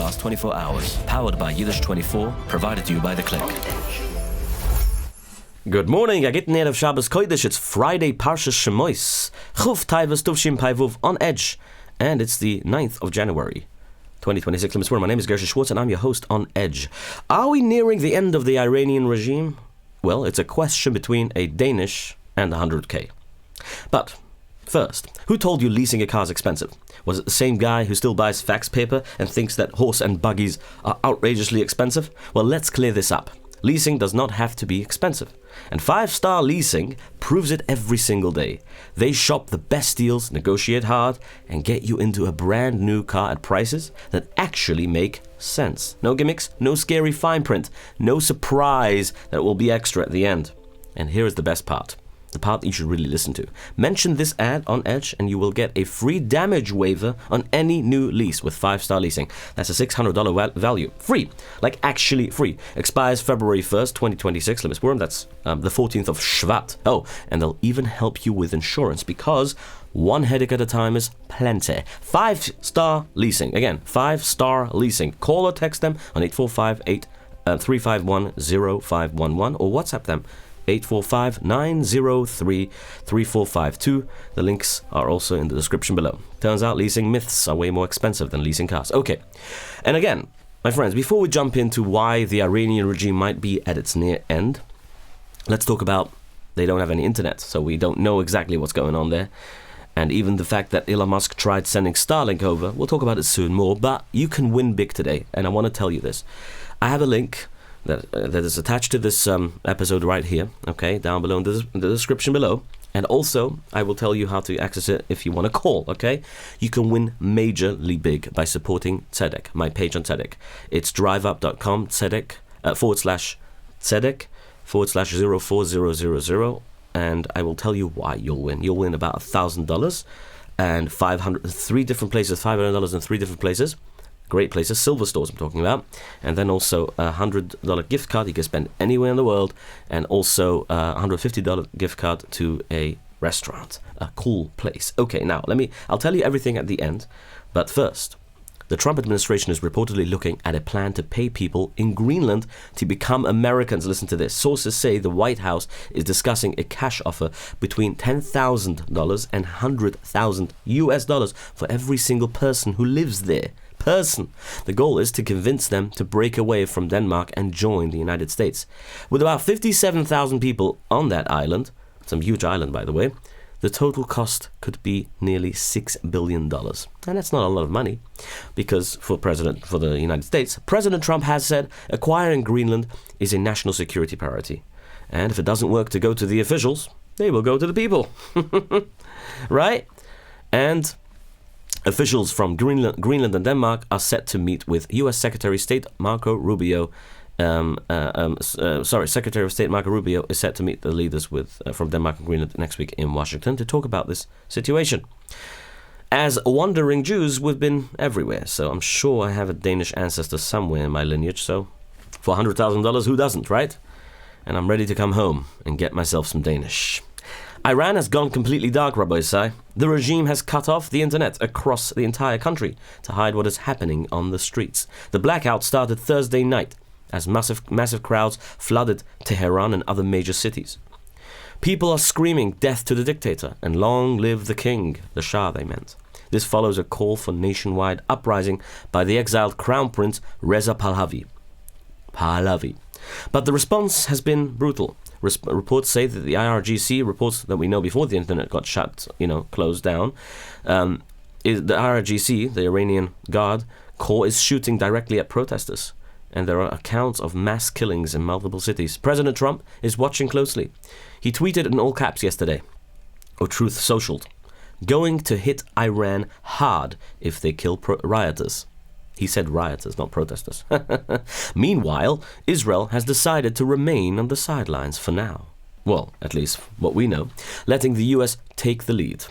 last 24 hours. Powered by Yiddish24, provided to you by The Click. Good morning, Agit Ner of Shabbos Kodesh. It's Friday, Parshas Shemois. Chuf Taivas Tuvshim Paivuv on Edge. And it's the 9th of January, 2026. My name is Gershy Schwarcz and I'm your host on Edge. Are we nearing the end of the Iranian regime? Well, it's a question between a Danish and 100k. But first, who told you leasing a car is expensive? Was it the same guy who still buys fax paper and thinks that horse and buggies are outrageously expensive? Well, let's clear this up. Leasing does not have to be expensive. And 5-Star Leasing proves it every single day. They shop the best deals, negotiate hard, and get you into a brand new car at prices that actually make sense. No gimmicks, no scary fine print, no surprise that will be extra at the end. And here is the best part. The part you should really listen to. Mention this ad on Edge and you will get a free damage waiver on any new lease with 5-Star Leasing. That's a $600 value. Free. Like actually free. Expires February 1st, 2026. That's the 14th of Shvat. Oh, and they'll even help you with insurance because one headache at a time is plenty. 5-Star Leasing. Again, 5-Star Leasing. Call or text them on 845-351-0511 or WhatsApp them. 845-903-3452. The links are also in the description below. Turns out leasing myths are way more expensive than leasing cars. Okay. And again, my friends, before we jump into why the Iranian regime might be at its near end, let's talk about they don't have any internet, so we don't know exactly what's going on there. And even the fact that Elon Musk tried sending Starlink over, we'll talk about it soon more, but you can win big today. And I want to tell you this. I have a link that is attached to this episode right here, okay, down below in the description below. And also, I will tell you how to access it if you want to call, okay? You can win majorly big by supporting Tzedek, my page on Tzedek. It's driveup.com, Tzedek, /Tzedek/040000, and I will tell you why you'll win. You'll win about $1,000 and $500 in 3 different places, $500 in 3 different places. Great places, silver stores I'm talking about, and then also a $100 gift card you can spend anywhere in the world, and also a $150 gift card to a restaurant, a cool place. Okay, now I'll tell you everything at the end, but first, the Trump administration is reportedly looking at a plan to pay people in Greenland to become Americans. Listen to this. Sources say the White House is discussing a cash offer between $10,000 and $100,000 for every single person who lives there. The goal is to convince them to break away from Denmark and join the United States. With about 57,000 people on that island, some huge island by the way, the total cost could be nearly $6 billion. And that's not a lot of money, because for the United States, President Trump has said acquiring Greenland is a national security priority. And if it doesn't work to go to the officials, they will go to the people. Right? And officials from Greenland and Denmark are set to meet with U.S. Secretary of State Marco Rubio. Secretary of State Marco Rubio is set to meet the leaders from Denmark and Greenland next week in Washington to talk about this situation. As wandering Jews, we've been everywhere, so I'm sure I have a Danish ancestor somewhere in my lineage, so for $100,000, who doesn't, right? And I'm ready to come home and get myself some Danish. Iran has gone completely dark, Rabbi Isai. The regime has cut off the internet across the entire country to hide what is happening on the streets. The blackout started Thursday night as massive crowds flooded Tehran and other major cities. People are screaming death to the dictator and long live the king, the Shah they meant. This follows a call for nationwide uprising by the exiled Crown Prince Reza Pahlavi. But the response has been brutal. Reports say that the IRGC, reports that we know before the internet got closed down, the IRGC, the Iranian Guard Corps, is shooting directly at protesters. And there are accounts of mass killings in multiple cities. President Trump is watching closely. He tweeted in all caps yesterday, or Truth Socialed, going to hit Iran hard if they kill rioters. He said rioters, not protesters. Meanwhile, Israel has decided to remain on the sidelines for now. Well, at least what we know, letting the US take the lead.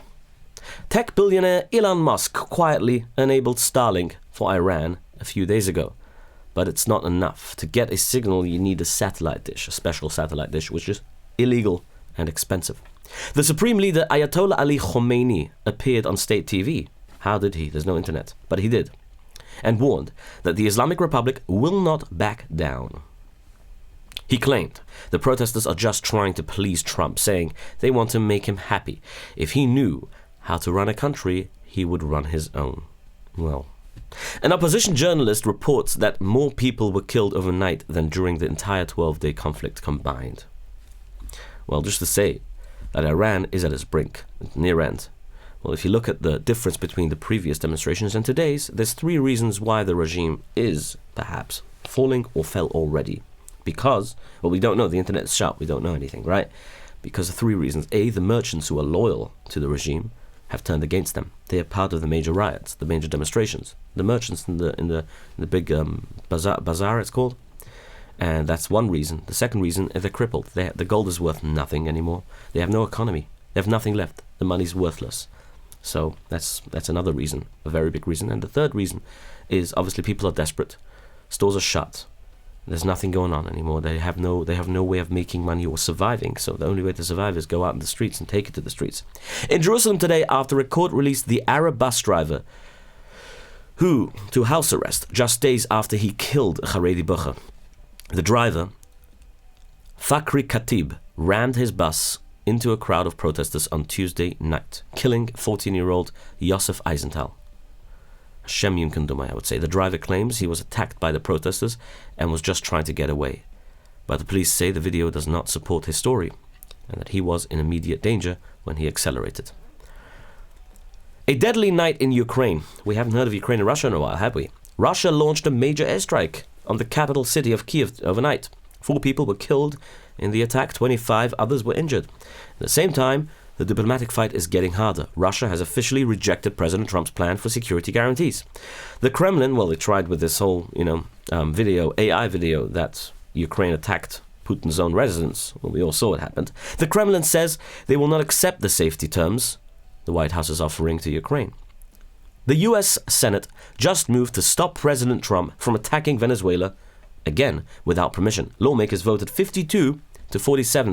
Tech billionaire Elon Musk quietly enabled Starlink for Iran a few days ago. But it's not enough. To get a signal, you need a satellite dish, a special satellite dish, which is illegal and expensive. The Supreme Leader Ayatollah Ali Khomeini appeared on state TV. How did he? There's no internet. But he did. and warned that the Islamic Republic will not back down. He claimed the protesters are just trying to please Trump, saying they want to make him happy. If he knew how to run a country, he would run his own. Well, an opposition journalist reports that more people were killed overnight than during the entire 12-day conflict combined. Well, just to say that Iran is at its brink, near end. Well, if you look at the difference between the previous demonstrations and today's, there's 3 reasons why the regime is, perhaps, falling or fell already. Because, well, we don't know. The internet is shut. We don't know anything, right? Because of 3 reasons. A, the merchants who are loyal to the regime have turned against them. They are part of the major riots, the major demonstrations. The merchants in the big bazaar, it's called. And that's one reason. The second reason is they're crippled. The gold is worth nothing anymore. They have no economy. They have nothing left. The money's worthless. So that's another reason, a very big reason. And the third reason is obviously people are desperate. Stores are shut. There's nothing going on anymore. They have no way of making money or surviving. So the only way to survive is go out in the streets and take it to the streets. In Jerusalem today, after a court released the Arab bus driver who to house arrest just days after he killed a Haredi Bucher. The driver, Fakhri Khatib, rammed his bus into a crowd of protesters on Tuesday night, killing 14-year-old Yosef Eisenthal. Shem Yom Kandumai, I would say. The driver claims he was attacked by the protesters and was just trying to get away. But the police say the video does not support his story and that he was in immediate danger when he accelerated. A deadly night in Ukraine. We haven't heard of Ukraine and Russia in a while, have we? Russia launched a major airstrike on the capital city of Kiev overnight. 4 people were killed in the attack, 25 others were injured. At the same time, the diplomatic fight is getting harder. Russia has officially rejected President Trump's plan for security guarantees. The Kremlin, well, they tried with this whole, AI video that Ukraine attacked Putin's own residence. Well, we all saw what happened. The Kremlin says they will not accept the safety terms the White House is offering to Ukraine. The U.S. Senate just moved to stop President Trump from attacking Venezuela, again, without permission. Lawmakers voted 52-47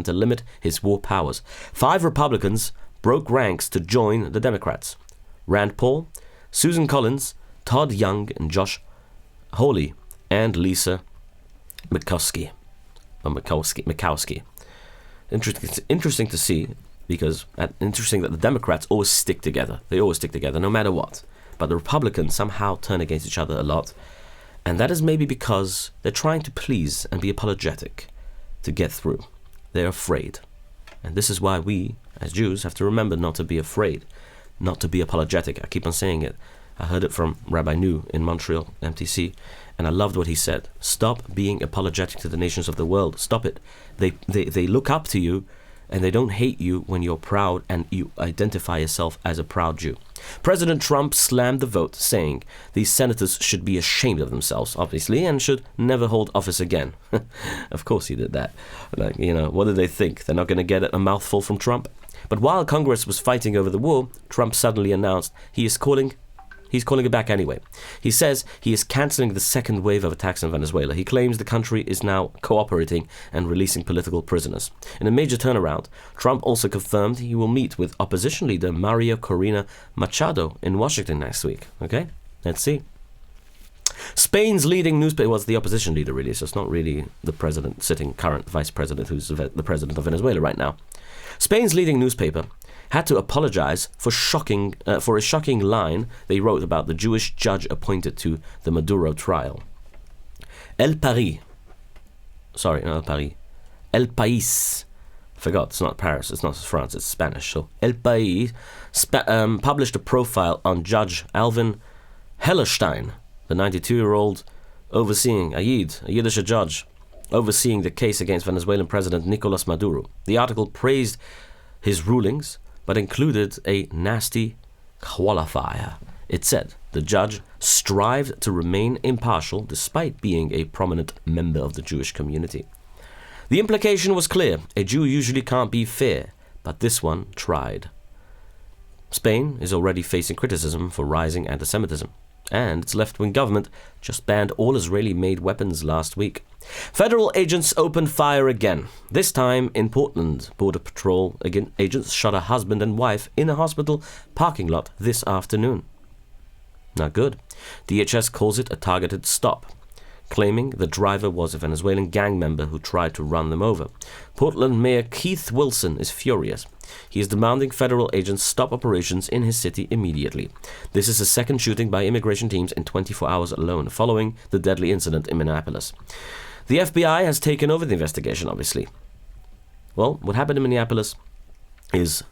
to limit his war powers. 5 Republicans broke ranks to join the Democrats. Rand Paul, Susan Collins, Todd Young, and Josh Hawley, and Lisa Murkowski. Interesting to see, because interesting that the Democrats always stick together. They always stick together, no matter what. But the Republicans somehow turn against each other a lot. And that is maybe because they're trying to please and be apologetic to get through. They're afraid. And this is why we, as Jews, have to remember not to be afraid, not to be apologetic. I keep on saying it. I heard it from Rabbi New in Montreal, MTC, and I loved what he said. Stop being apologetic to the nations of the world. Stop it. They look up to you, and they don't hate you when you're proud and you identify yourself as a proud Jew. President Trump slammed the vote, saying these senators should be ashamed of themselves, obviously, and should never hold office again. Of course he did that. What do they think? They're not going to get a mouthful from Trump? But while Congress was fighting over the war, Trump suddenly announced he's calling it back anyway. He says he is cancelling the second wave of attacks in Venezuela. He claims the country is now cooperating and releasing political prisoners. In a major turnaround, Trump also confirmed he will meet with opposition leader Maria Corina Machado in Washington next week. Okay, let's see. Spain's leading newspaper was the opposition leader, really, so it's not really the president, current vice president, who's the president of Venezuela right now. Spain's leading newspaper had to apologize for a shocking line they wrote about the Jewish judge appointed to the Maduro trial. El País. Forgot, it's not Paris, it's not France, it's Spanish. So El País published a profile on Judge Alvin Hellerstein, the 92-year-old overseeing a Yiddish judge, overseeing the case against Venezuelan President Nicolas Maduro. The article praised his rulings, but included a nasty qualifier. It said the judge strived to remain impartial despite being a prominent member of the Jewish community. The implication was clear. A Jew usually can't be fair, but this one tried. Spain is already facing criticism for rising anti-Semitism, and its left-wing government just banned all Israeli-made weapons last week. Federal agents opened fire again, this time in Portland. Border Patrol agents shot a husband and wife in a hospital parking lot this afternoon. Not good. DHS calls it a targeted stop, claiming the driver was a Venezuelan gang member who tried to run them over. Portland Mayor Keith Wilson is furious. He is demanding federal agents stop operations in his city immediately. This is the second shooting by immigration teams in 24 hours alone, following the deadly incident in Minneapolis. The FBI has taken over the investigation, obviously. Well, what happened in Minneapolis is,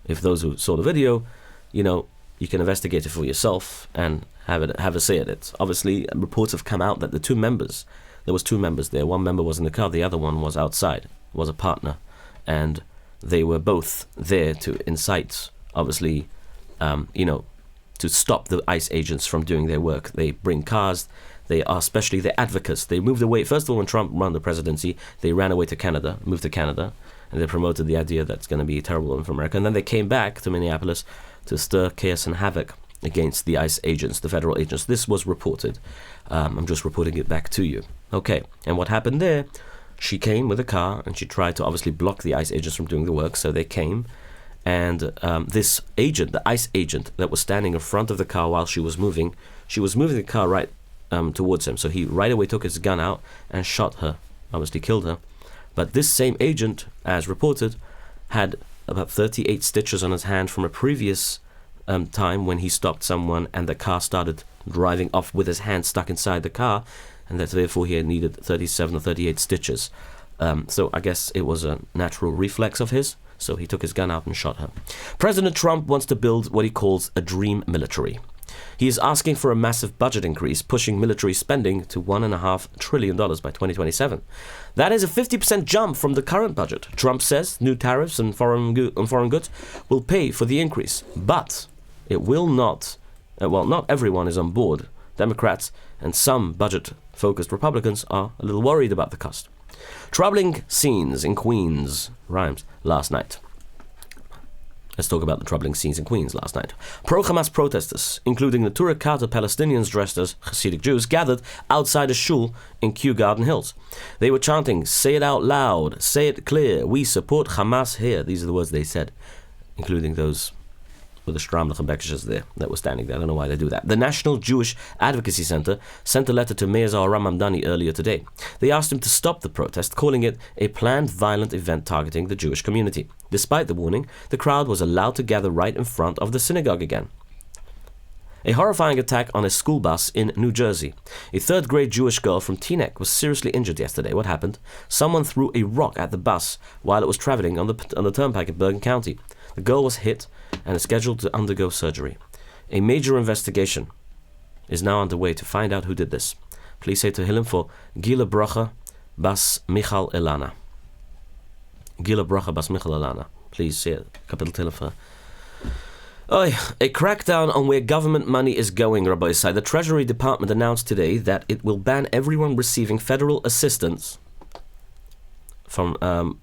if those who saw the video, you can investigate it for yourself and have a say at it. Obviously, reports have come out that there was two members there. One member was in the car, the other one was outside, was a partner, and they were both there to incite, obviously, to stop the ICE agents from doing their work. They bring cars. They are especially the advocates. They moved away. First of all, when Trump won the presidency, they ran away to Canada, moved to Canada, and they promoted the idea that's going to be terrible for America. And then they came back to Minneapolis to stir chaos and havoc against the ICE agents, the federal agents. This was reported. I'm just reporting it back to you. Okay, and what happened there? She came with a car and she tried to obviously block the ICE agents from doing the work. So they came, and this agent, the ICE agent that was standing in front of the car while she was moving the car right towards him. So he right away took his gun out and shot her, obviously killed her. But this same agent, as reported, had about 38 stitches on his hand from a previous time when he stopped someone and the car started driving off with his hand stuck inside the car, and that therefore he had needed 37 or 38 stitches. So I guess it was a natural reflex of his, so he took his gun out and shot her. President Trump wants to build what he calls a dream military. He is asking for a massive budget increase, pushing military spending to $1.5 trillion by 2027. That is a 50% jump from the current budget. Trump says new tariffs on foreign goods will pay for the increase, but it will not. Not everyone is on board. Democrats and some budget-focused Republicans are a little worried about the cost. Troubling scenes in Queens, rhymes, last night. Let's talk about the troubling scenes in Queens last night. Pro-Hamas protesters, including the Turek Carter Palestinians dressed as Hasidic Jews, gathered outside a shul in Kew Garden Hills. They were chanting, "Say it out loud, say it clear, we support Hamas here." These are the words they said, including those with the Stramliche Bekishes there that were standing there. I don't know why they do that. The National Jewish Advocacy Center sent a letter to Mayor Zaharam Mamdani earlier today. They asked him to stop the protest, calling it a planned violent event targeting the Jewish community. Despite the warning, the crowd was allowed to gather right in front of the synagogue again. A horrifying attack on a school bus in New Jersey. A third-grade Jewish girl from Teaneck was seriously injured yesterday. What happened? Someone threw a rock at the bus while it was traveling on the turnpike in Bergen County. The girl was hit and is scheduled to undergo surgery. A major investigation is now underway to find out who did this. Please say to Hillim for Gila Bracha Bas Michal Elana. Gila Bracha Bas Michal Elana. Please say it. Capital Hillim for. A crackdown on where government money is going, Rabbi Isai. The Treasury Department announced today that it will ban everyone receiving federal assistance from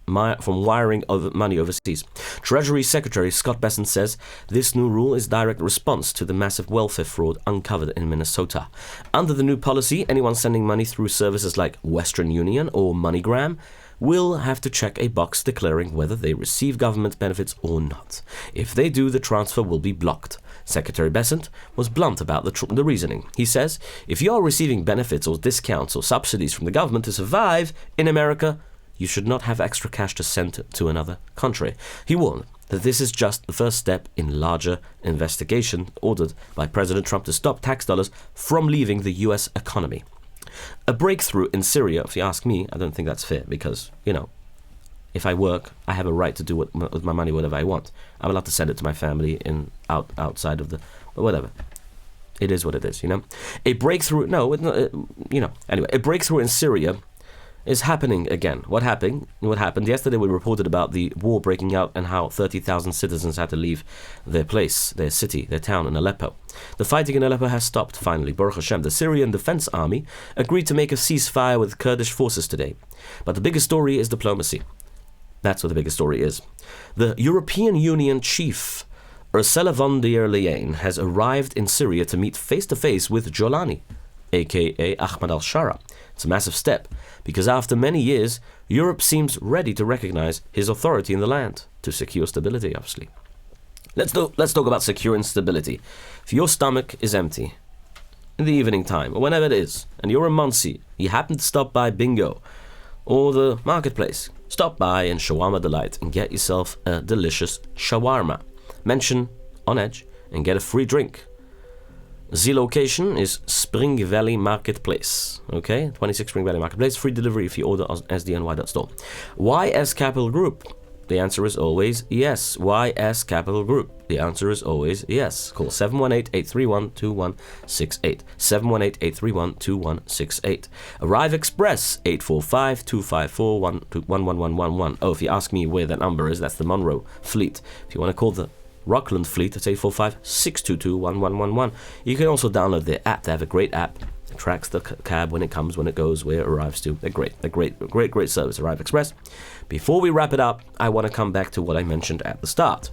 wiring of money overseas. Treasury Secretary Scott Bessent says this new rule is direct response to the massive welfare fraud uncovered in Minnesota. Under the new policy, anyone sending money through services like Western Union or MoneyGram will have to check a box declaring whether they receive government benefits or not. If they do, the transfer will be blocked. Secretary Bessent was blunt about the reasoning. He says, if you are receiving benefits or discounts or subsidies from the government to survive in America, you should not have extra cash to send to another country. He warned that this is just the first step in larger investigation ordered by President Trump to stop tax dollars from leaving the U.S. economy. A breakthrough in Syria, if you ask me, I don't think that's fair because, if I work, I have a right to do with my money whatever I want. I'm allowed to send it to my family outside of whatever. It is what it is, A breakthrough, anyway, a breakthrough in Syria is happening again. What happened? Yesterday we reported about the war breaking out and how 30,000 citizens had to leave their place, their city, their town in Aleppo. The fighting in Aleppo has stopped finally. Baruch Hashem. The Syrian Defense Army agreed to make a ceasefire with Kurdish forces today. But the biggest story is diplomacy. That's what the biggest story is. The European Union chief, Ursula von der Leyen, has arrived in Syria to meet face-to-face with Jolani, a.k.a. Ahmad al-Shara. It's a massive step, because after many years, Europe seems ready to recognize his authority in the land, to secure stability, obviously. Let's talk about secure instability. If your stomach is empty in the evening time, or whenever it is, and you're a Muncie, you happen to stop by Bingo or the marketplace, stop by in Shawarma Delight and get yourself a delicious shawarma. Mention On Edge and get a free drink. The location is Spring Valley Marketplace. Okay, 26 Spring Valley Marketplace. Free delivery if you order on sdny.store. YS Capital Group. The answer is always yes. YS Capital Group. The answer is always yes. Call 718-831-2168. 718-831-2168. Arrive Express, 845-254-11111. Oh, if you ask me where that number is, that's the Monroe Fleet. If you want to call the Rockland Fleet, it's 845-622-1111. You can also download their app. They have a great app. It tracks the cab when it comes, when it goes, where it arrives to. They're great. They're great service. Arrive Express. Before we wrap it up, I want to come back to what I mentioned at the start.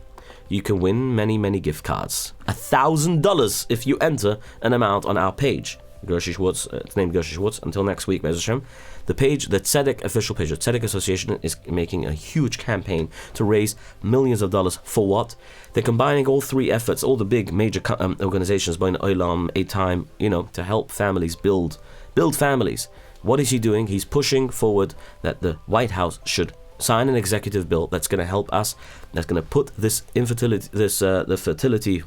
You can win many, many gift cards. $1,000 if you enter an amount on our page. Gershy Schwarcz, it's named Gershy Schwarcz. Until next week, Be'ez Hashem. The page, the Tzedek official page, the Tzedek Association is making a huge campaign to raise millions of dollars. For what? They're combining all three efforts, all the big major organizations, Boin Olam, A Time, to help families build families. What is he doing? He's pushing forward that the White House should sign an executive bill that's going to help us, that's going to put this infertility, the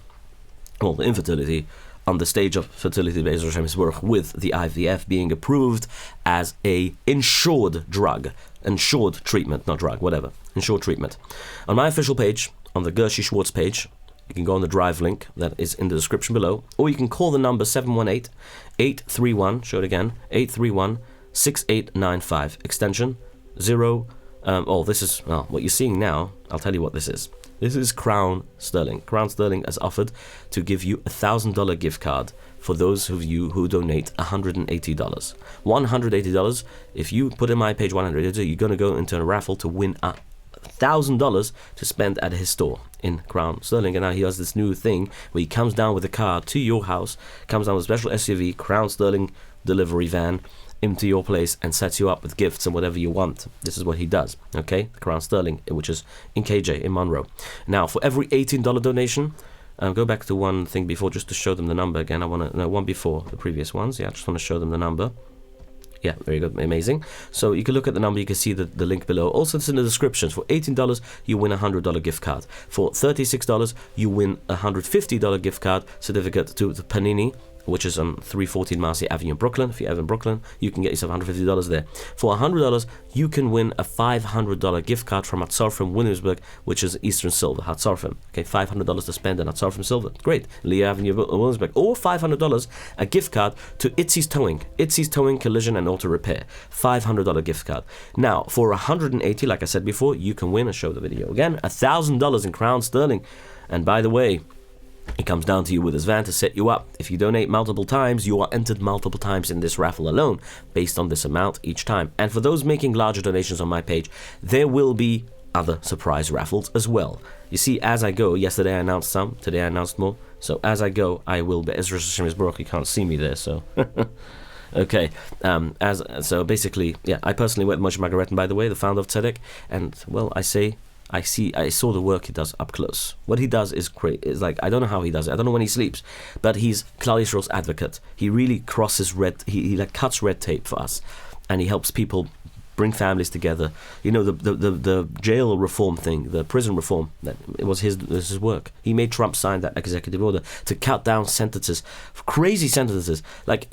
infertility on the stage of fertility Be'ez Hashem's work, with the IVF being approved as a insured treatment, not drug, whatever, insured treatment. On my official page, on the Gershy Schwartz page, you can go on the drive link that is in the description below, or you can call the number 718-831, show it again, 831-6895, extension 0. This is, what you're seeing now, I'll tell you what this is. This is Crown Sterling. Crown Sterling has offered to give you $1,000 gift card for those of you who donate $180. $180. If you put in my page $180, you're going to go into a raffle to win $1,000 to spend at his store in Crown Sterling. And now he has this new thing where he comes down with a car to your house, comes down with a special SUV, Crown Sterling delivery van, into your place and sets you up with gifts and whatever you want. This is what he does, okay? Crown Sterling, which is in KJ, in Monroe. Now, for every $18 donation, go back to one thing before just to show them the number again. I want to know one before the previous ones. Yeah, I just want to show them the number. Yeah, very good, amazing. So you can look at the number, you can see the link below. Also, it's in the descriptions. For $18, you win a $100 gift card. For $36, you win a $150 gift card certificate to the Panini, which is on 314 Marcy Avenue in Brooklyn. If you ever in Brooklyn, you can get yourself $150 there. For $100, you can win a $500 gift card from Hatzorfim Williamsburg, which is Eastern Silver, Hatzorfim. Okay, $500 to spend on Hatzorfim Silver. Great. Lee Avenue Williamsburg. Or $500, a gift card to Itzy's Towing. Itzy's Towing, Collision and Auto Repair. $500 gift card. Now, for $180, like I said before, you can win, I'll show the video again, $1,000 in Crown Sterling. And by the way, he comes down to you with his van to set you up. If you donate multiple times, you are entered multiple times in this raffle alone, based on this amount each time. And for those making larger donations on my page, there will be other surprise raffles as well. You see, as I go, yesterday I announced some, today I announced more. So as I go, I will be Ezra Shem's Baruch. You can't see me there, so okay. So basically, yeah, I personally went with Moshe Magaretin, by the way, the founder of Tzedek, and well, I saw the work he does up close. What he does is great. It's like, I don't know how he does it. I don't know when he sleeps, but he's Klal Yisrael's advocate. He really crosses he like cuts red tape for us, and he helps people bring families together. The jail reform thing, the prison reform, it was his work. He made Trump sign that executive order to cut down sentences, crazy sentences. Like,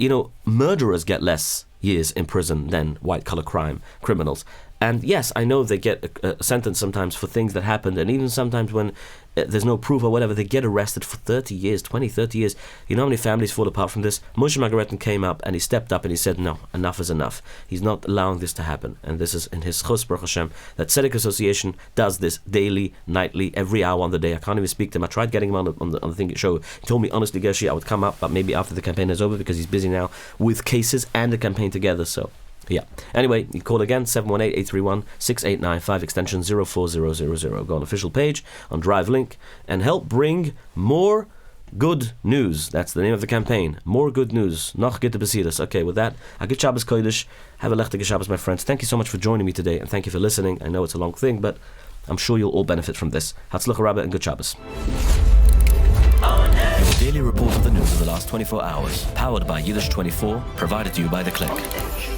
murderers get less years in prison than white-collar criminals. And yes, I know they get a sentence sometimes for things that happened, and even sometimes when there's no proof or whatever, they get arrested for 30 years, 20, 30 years. You know how many families fall apart from this? Moshe Magaretin came up and he stepped up and he said, no, enough is enough. He's not allowing this to happen. And this is in his Chos Baruch Hashem. That Tzedek Association does this daily, nightly, every hour on the day. I can't even speak to him. I tried getting him on the thing show. He told me, honestly, Gershy, I would come up, but maybe after the campaign is over, because he's busy now with cases and the campaign together. So yeah. Anyway, you call again, 718-831-6895, extension 04000. Go on official page, on Drive link, and help bring more good news. That's the name of the campaign. More good news. Noch gitte besides. Okay, with that, a good Shabbos Kodesh. Have a lechtige Shabbos, my friends. Thank you so much for joining me today, and thank you for listening. I know it's a long thing, but I'm sure you'll all benefit from this. Hatzlacha Rabbah and good Shabbos. Your daily report of the news of the last 24 hours, powered by Yiddish24, provided to you by The Click.